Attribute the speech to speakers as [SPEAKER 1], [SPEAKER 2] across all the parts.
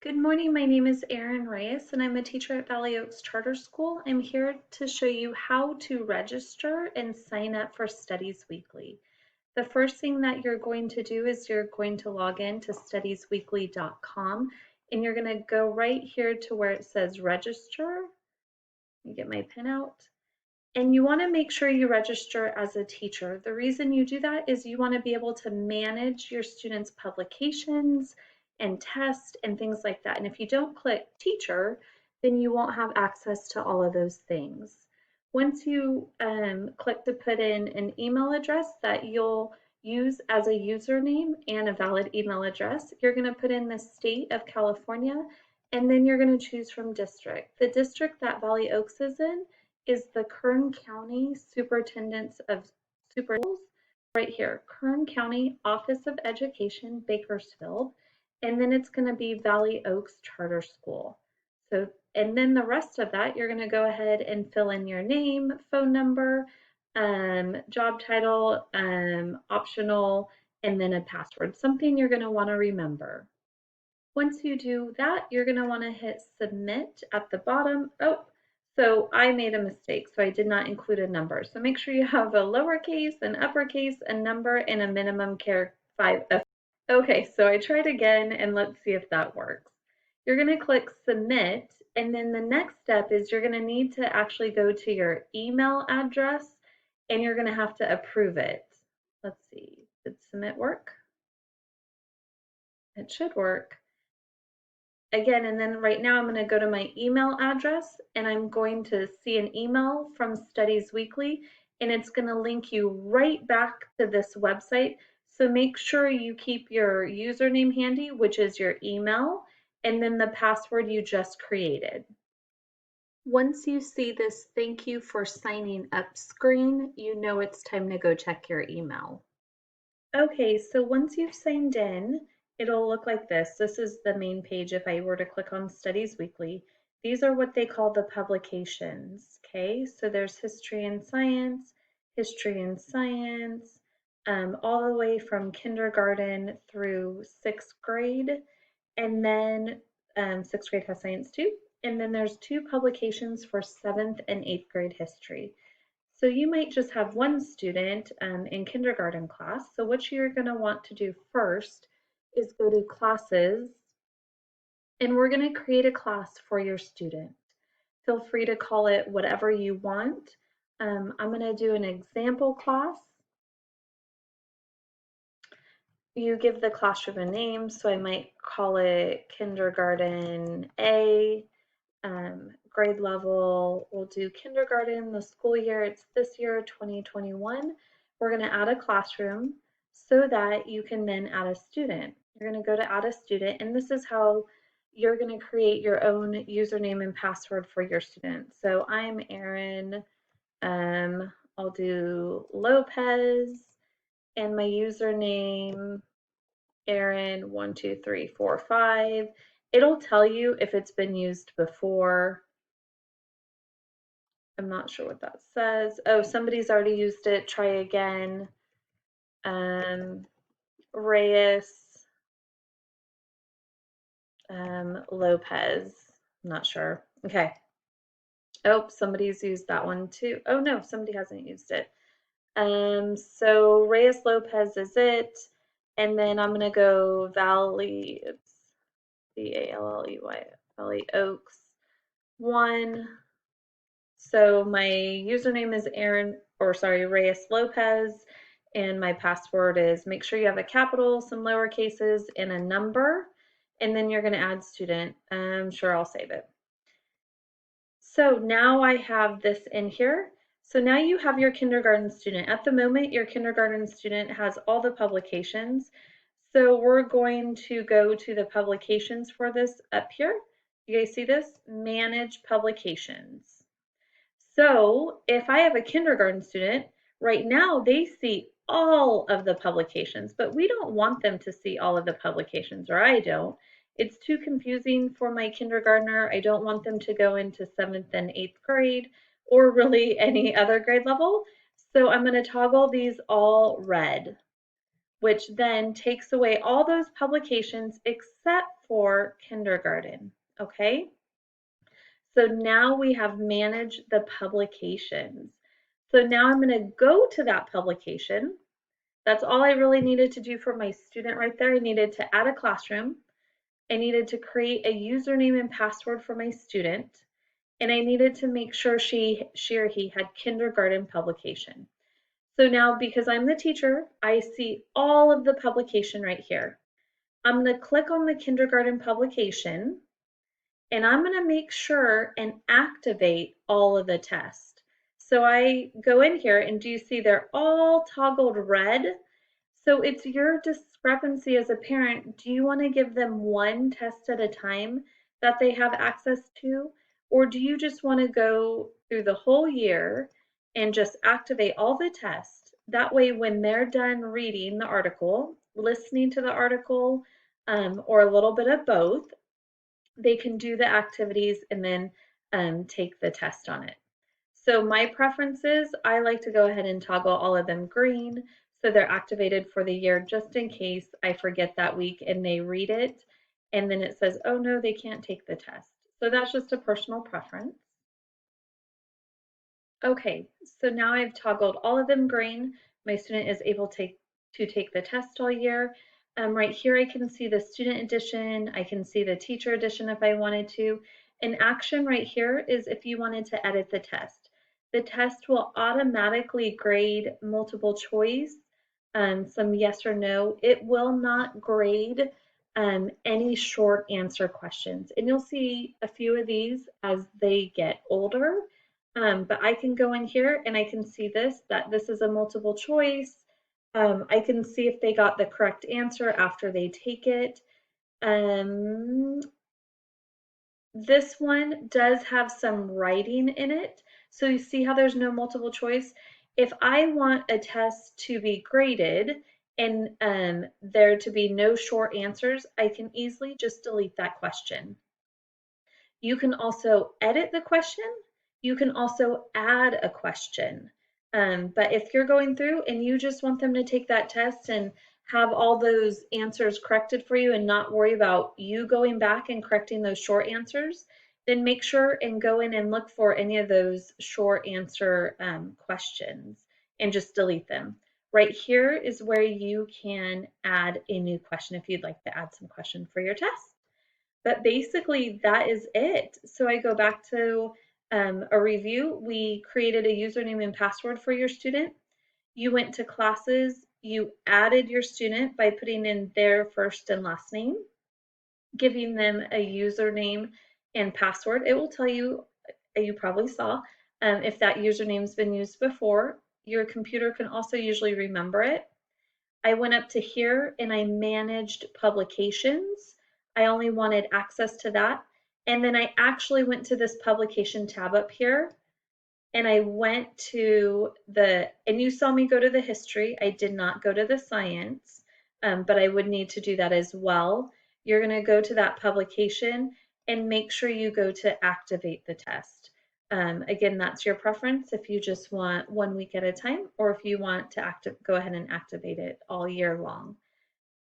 [SPEAKER 1] Good morning, my name is Erin Reyes and I'm a teacher at Valley Oaks Charter School. I'm here to show you how to register and sign up for Studies Weekly. The first thing that you're going to do is you're going to log in to studiesweekly.com and you're going to go right here to where it says register. Let me get my pen out. And you want to make sure you register as a teacher. The reason you do that is you want to be able to manage your students' publications and tests and things like that. And if you don't click teacher, then you won't have access to all of those things. Once you click to put in an email address that you'll use as a username and a valid email address, you're going to put in the state of California, and then you're going to choose from district. The district that Valley Oaks is the Kern County Superintendents of Schools, right here, Kern County Office of Education, Bakersfield, and then it's going to be Valley Oaks Charter School. So, and then the rest of that, you're going to go ahead and fill in your name, phone number, job title, optional, and then a password, something you're going to want to remember. Once you do that, you're going to want to hit submit at the bottom. Oh, so I made a mistake. So I did not include a number. So make sure you have a lowercase, an uppercase, a number, and a minimum character 5. Okay, so I tried again and let's see if that works. You're going to click submit, and then the next step is you're going to need to actually go to your email address and you're going to have to approve it. Let's see, did submit work? It should work. Again, and then right now I'm going to go to my email address and I'm going to see an email from Studies Weekly, and it's going to link you right back to this website. So make sure you keep your username handy, which is your email, and then the password you just created. Once you see this thank you for signing up screen, you know it's time to go check your email. Okay, so once you've signed in, it'll look like this. This is the main page if I were to click on Studies Weekly. These are what they call the publications, okay? So there's history and science, all the way from kindergarten through 6th grade, and then 6th grade has science too. And then there's 2 publications for 7th and 8th grade history. So you might just have one student in kindergarten class. So what you're going to want to do first is go to classes, and we're going to create a class for your student. Feel free to call it whatever you want. I'm going to do an example class. You give the classroom a name, so I might call it kindergarten A. Grade level, we'll do kindergarten, the school year, it's this year, 2021. We're going to add a classroom so that you can then add a student. You're going to go to add a student, and this is how you're going to create your own username and password for your student. So I'm Erin, I'll do Lopez, and my username, Erin12345. It'll tell you if it's been used before. I'm not sure what that says. Oh, somebody's already used it. Try again. Reyes, Lopez. I'm not sure. Okay. Oh, somebody's used that one too. Oh no, somebody hasn't used it. So Reyes Lopez is it. And then I'm gonna go Valley, it's Valley, Valley Oaks 1. So my username is Reyes Lopez, and my password is, make sure you have a capital, some lower cases, and a number, and then you're going to add student. I'm sure I'll save it. So now I have this in here. So now you have your kindergarten student. At the moment, your kindergarten student has all the publications. So we're going to go to the publications for this up here. You guys see this? Manage publications. So if I have a kindergarten student, right now they see all of the publications, but we don't want them to see all of the publications, or I don't. It's too confusing for my kindergartner. I don't want them to go into 7th and 8th grade or really any other grade level. So I'm going to toggle these all red. which then takes away all those publications except for kindergarten, okay? So now we have managed the publications. So now I'm going to go to that publication. That's all I really needed to do for my student right there. I needed to add a classroom. I needed to create a username and password for my student. And I needed to make sure she or he had kindergarten publication. So now, because I'm the teacher, I see all of the publication right here. I'm going to click on the kindergarten publication, and I'm going to make sure and activate all of the tests. So I go in here, and do you see they're all toggled red? So it's your discrepancy as a parent. Do you want to give them one test at a time that they have access to? Or do you just want to go through the whole year and just activate all the tests? That way, when they're done reading the article, listening to the article, or a little bit of both, they can do the activities and then take the test on it. So my preferences, I like to go ahead and toggle all of them green so they're activated for the year just in case I forget that week and they read it and then it says, oh no, they can't take the test. So that's just a personal preference. Okay, so now I've toggled all of them green. My student is able to take the test all year. Right here I can see the student edition, I can see the teacher edition if I wanted to. An action right here is if you wanted to edit the test. The test will automatically grade multiple choice, some yes or no. It will not grade any short answer questions. And you'll see a few of these as they get older. But I can go in here and I can see that this is a multiple choice. I can see if they got the correct answer after they take it. This one does have some writing in it. So you see how there's no multiple choice? If I want a test to be graded and there to be no short answers, I can easily just delete that question. You can also edit the question. You can also add a question. But if you're going through and you just want them to take that test and have all those answers corrected for you and not worry about you going back and correcting those short answers, then make sure and go in and look for any of those short answer questions and just delete them. Right here is where you can add a new question if you'd like to add some question for your test. But basically, that is it. So I go back to a review. We created a username and password for your student. You went to classes. You added your student by putting in their first and last name, giving them a username and password. It will tell you, you probably saw, if that username's been used before. Your computer can also usually remember it. I went up to here and I managed publications. I only wanted access to that. And then I actually went to this publication tab up here and I went to and you saw me go to the history. I did not go to the science, but I would need to do that as well. You're going to go to that publication and make sure you go to activate the test. Again, that's your preference if you just want 1 week at a time or if you want to go ahead and activate it all year long.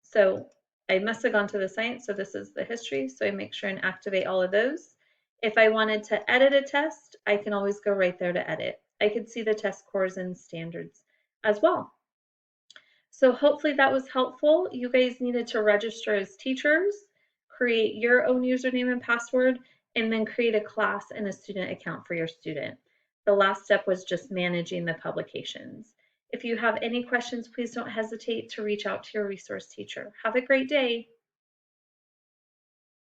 [SPEAKER 1] So I must have gone to the science, so this is the history, so I make sure and activate all of those. If I wanted to edit a test, I can always go right there to edit. I could see the test scores and standards as well. So hopefully that was helpful. You guys needed to register as teachers, create your own username and password, and then create a class and a student account for your student. The last step was just managing the publications. If you have any questions, please don't hesitate to reach out to your resource teacher. Have a great day.